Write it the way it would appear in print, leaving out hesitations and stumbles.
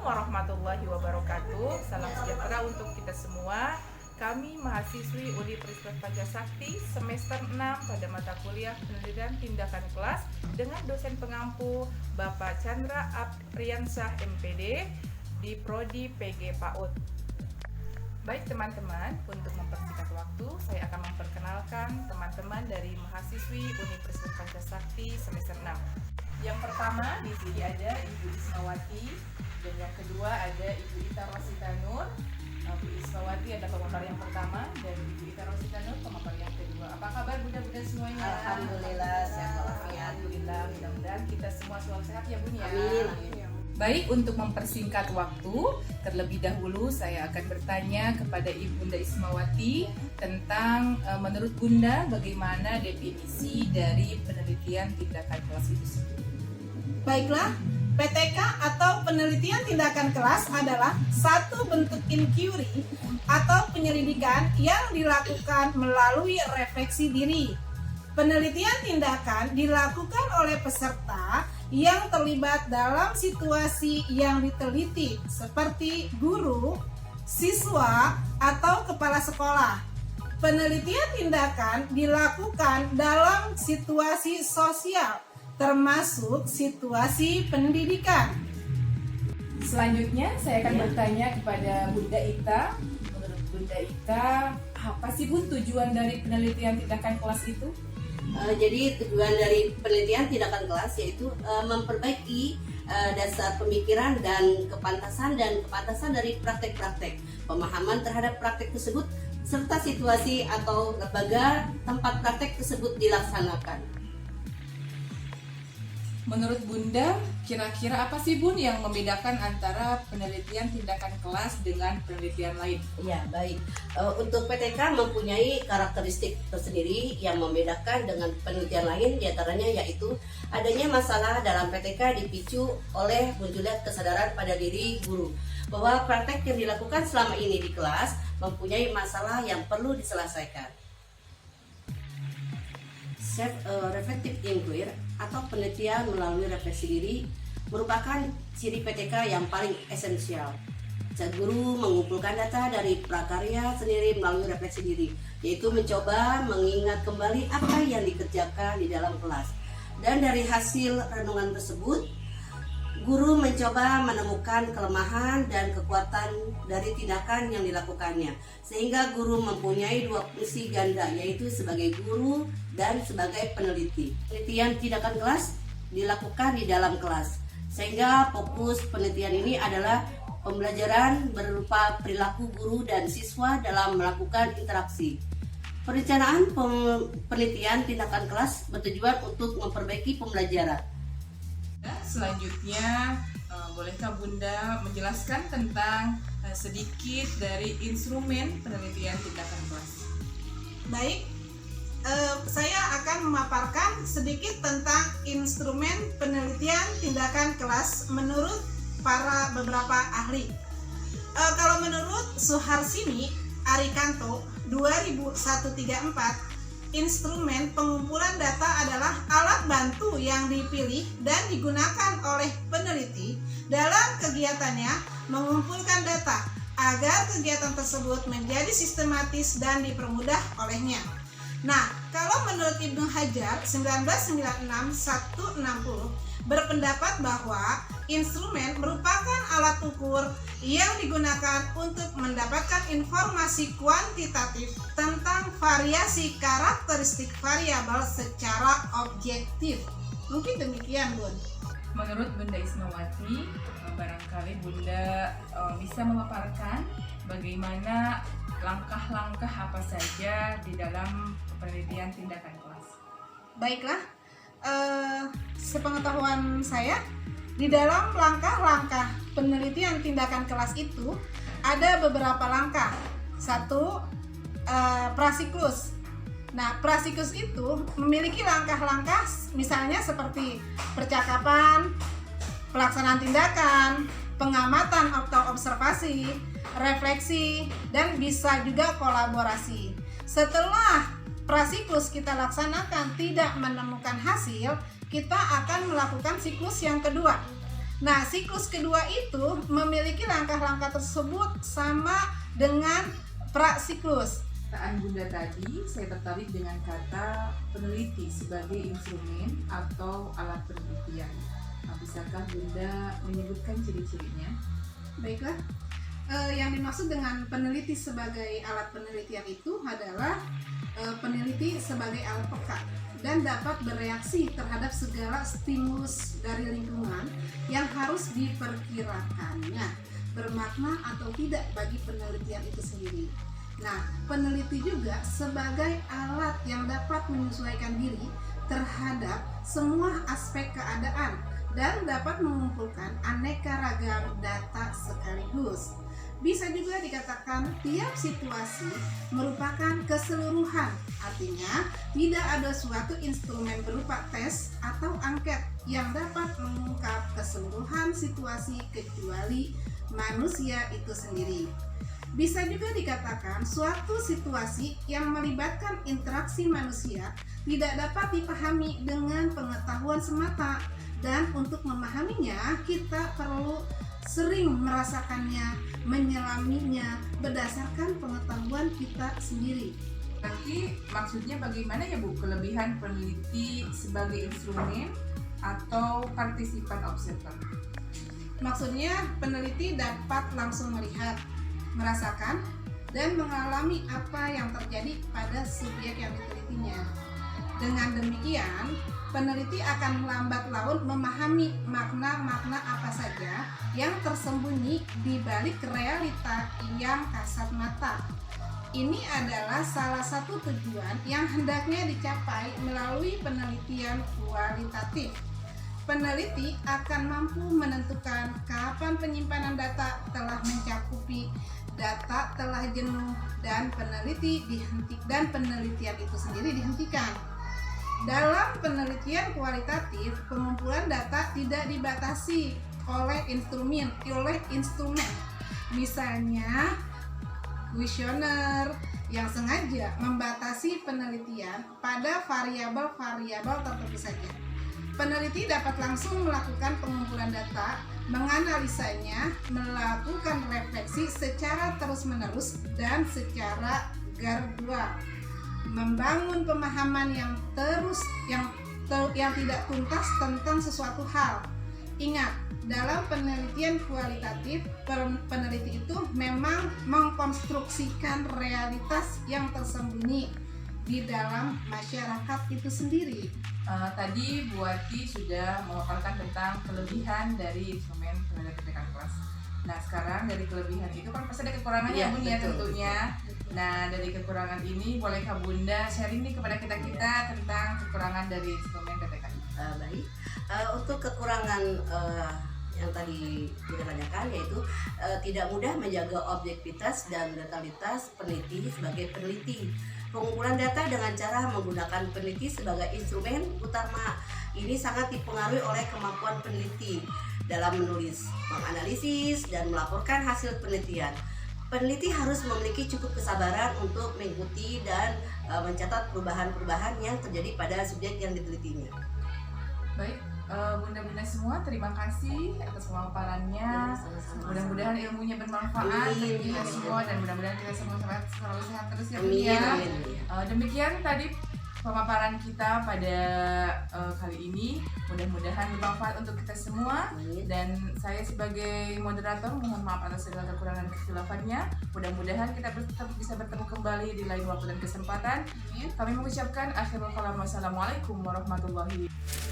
warahmatullahi wabarakatuh. Salam sejahtera untuk kita semua. Kami mahasiswi Universitas Pancasakti semester 6 pada mata kuliah penelitian tindakan kelas dengan dosen pengampu Bapak Chandra Apriansyah MPD di Prodi PG PAUD. Baik teman-teman, untuk mempersingkat waktu, saya akan memperkenalkan teman-teman dari mahasiswi Universitas Pancasakti semester 6. Yang pertama di sini ada Ibu Ismawati, dan yang kedua ada Ibu Ita Rosita Nur. Bu Ismawati ada pemaparan yang pertama dan Ibu Ita Rosita Nur pemaparan yang kedua. Apa kabar bunda-bunda semuanya? Alhamdulillah sehat walafiat. Alhamdulillah, mudah-mudahan kita semua selalu sehat ya Bun ya. Amin. Baik, untuk mempersingkat waktu, terlebih dahulu saya akan bertanya kepada Ibu Bunda Ismawati tentang menurut Bunda bagaimana definisi dari penelitian tindakan kelas itu sendiri. Baiklah, PTK atau penelitian tindakan kelas adalah satu bentuk inquiry atau penyelidikan yang dilakukan melalui refleksi diri. Penelitian tindakan dilakukan oleh peserta yang terlibat dalam situasi yang diteliti seperti guru, siswa, atau kepala sekolah. Penelitian tindakan dilakukan dalam situasi sosial, termasuk situasi pendidikan. Selanjutnya saya akan bertanya kepada Bunda Ita. Menurut Bunda Ita, apa sih Bun tujuan dari penelitian tindakan kelas itu? Jadi tujuan dari penelitian tindakan kelas yaitu memperbaiki dasar pemikiran dan kepantasan dari praktek-praktek, pemahaman terhadap praktek tersebut serta situasi atau lembaga tempat praktek tersebut dilaksanakan. Menurut Bunda, kira-kira apa sih Bun yang membedakan antara penelitian tindakan kelas dengan penelitian lain? Ya, baik. Untuk PTK mempunyai karakteristik tersendiri yang membedakan dengan penelitian lain, diantaranya yaitu adanya masalah dalam PTK dipicu oleh munculnya kesadaran pada diri guru bahwa praktek yang dilakukan selama ini di kelas mempunyai masalah yang perlu diselesaikan. Self-reflective inquiry atau penelitian melalui refleksi diri merupakan ciri PTK yang paling esensial. Guru mengumpulkan data dari prakarya sendiri melalui refleksi diri, yaitu mencoba mengingat kembali apa yang dikerjakan di dalam kelas. Dan dari hasil renungan tersebut, guru mencoba menemukan kelemahan dan kekuatan dari tindakan yang dilakukannya, sehingga guru mempunyai dua fungsi ganda, yaitu sebagai guru dan sebagai peneliti. Penelitian tindakan kelas dilakukan di dalam kelas, sehingga fokus penelitian ini adalah pembelajaran berupa perilaku guru dan siswa dalam melakukan interaksi. Perencanaan penelitian tindakan kelas bertujuan untuk memperbaiki pembelajaran. Selanjutnya, bolehkah Bunda menjelaskan tentang sedikit dari instrumen penelitian tindakan kelas? Baik, saya akan memaparkan sedikit tentang instrumen penelitian tindakan kelas menurut para beberapa ahli. Kalau menurut Suharsini Arikanto 2134, instrumen pengumpulan data adalah alat bantu yang dipilih dan digunakan oleh peneliti dalam kegiatannya mengumpulkan data agar kegiatan tersebut menjadi sistematis dan dipermudah olehnya. Nah, kalau menurut Ibnu Hajar 1996-160 berpendapat bahwa instrumen merupakan alat ukur yang digunakan untuk mendapatkan informasi kuantitatif tentang variasi karakteristik variabel secara objektif. Mungkin demikian, Bun. Menurut Bunda Ismawati, barangkali Bunda bisa memaparkan bagaimana langkah-langkah apa saja di dalam penelitian tindakan kelas. Baiklah, sepengetahuan saya, di dalam langkah-langkah penelitian tindakan kelas itu ada beberapa langkah. Satu, prasiklus. Nah, prasiklus itu memiliki langkah-langkah misalnya seperti percakapan, pelaksanaan tindakan, pengamatan atau observasi, refleksi, dan bisa juga kolaborasi. Setelah prasiklus kita laksanakan tidak menemukan hasil, kita akan melakukan siklus yang kedua. Nah, siklus kedua itu memiliki langkah-langkah tersebut sama dengan prasiklus. Perkataan Bunda tadi, saya tertarik dengan kata peneliti sebagai instrumen atau alat penelitian. Bisakah Bunda menyebutkan ciri-cirinya? Baiklah, yang dimaksud dengan peneliti sebagai alat penelitian itu adalah peneliti sebagai alat peka dan dapat bereaksi terhadap segala stimulus dari lingkungan yang harus diperkirakannya bermakna atau tidak bagi penelitian itu sendiri. Nah, peneliti juga sebagai alat yang dapat menyesuaikan diri terhadap semua aspek keadaan dan dapat mengumpulkan aneka ragam data sekaligus. Bisa juga dikatakan tiap situasi merupakan keseluruhan, artinya tidak ada suatu instrumen berupa tes atau angket yang dapat mengungkap keseluruhan situasi kecuali manusia itu sendiri. Bisa juga dikatakan suatu situasi yang melibatkan interaksi manusia tidak dapat dipahami dengan pengetahuan semata, dan untuk memahaminya kita perlu sering merasakannya, menyelaminya berdasarkan pengetahuan kita sendiri. Nanti maksudnya bagaimana ya Bu, kelebihan peneliti sebagai instrumen atau partisipan observer? Maksudnya peneliti dapat langsung melihat, merasakan, dan mengalami apa yang terjadi pada subjek yang ditelitinya. Dengan demikian, peneliti akan lambat laun memahami makna-makna apa saja yang tersembunyi di balik realita yang kasat mata. Ini adalah salah satu tujuan yang hendaknya dicapai melalui penelitian kualitatif. Peneliti akan mampu menentukan kapan penyimpanan data telah mencakupi, data telah jenuh, dan penelitian itu sendiri dihentikan. Dalam penelitian kualitatif, pengumpulan data tidak dibatasi oleh instrumen. Misalnya, kuesioner yang sengaja membatasi penelitian pada variabel-variabel tertentu saja. Peneliti dapat langsung melakukan pengumpulan data, menganalisanya, melakukan refleksi secara terus-menerus dan secara garda, membangun pemahaman yang tidak tuntas tentang sesuatu hal. Ingat, dalam penelitian kualitatif, peneliti itu memang mengkonstruksikan realitas yang tersembunyi di dalam masyarakat itu sendiri. Tadi Bu Wati sudah memaparkan tentang kelebihan dari instrumen penelitian PTK kelas. Nah, sekarang dari kelebihan itu kan pasti ada kekurangannya ya, Bun, ya tentunya. Nah, dari kekurangan ini bolehkah Bunda sharing nih kepada kita tentang kekurangan dari instrumen PTK? Baik, untuk kekurangan yang tadi kita tanyakan, yaitu tidak mudah menjaga objektivitas dan netralitas peneliti sebagai peneliti. Pengumpulan data dengan cara menggunakan peneliti sebagai instrumen utama ini sangat dipengaruhi oleh kemampuan peneliti dalam menulis, menganalisis, dan melaporkan hasil penelitian. Peneliti harus memiliki cukup kesabaran untuk mengikuti dan mencatat perubahan-perubahan yang terjadi pada subjek yang ditelitinya. Baik, Bunda-bunda semua, terima kasih atas pemaparannya. Mudah-mudahan ilmunya bermanfaat bagi kita semua dan mudah-mudahan kita semua selalu sehat terus ya, Bunda. Demikian tadi pemaparan kita pada kali ini. Mudah-mudahan bermanfaat untuk kita semua. Dan saya sebagai moderator mohon maaf atas segala kekurangan kekhilaafannya. Mudah-mudahan kita bisa bertemu kembali di lain waktu dan kesempatan. Kami mengucapkan akhirul kalam, wassalamualaikum warahmatullahi wabarakatuh.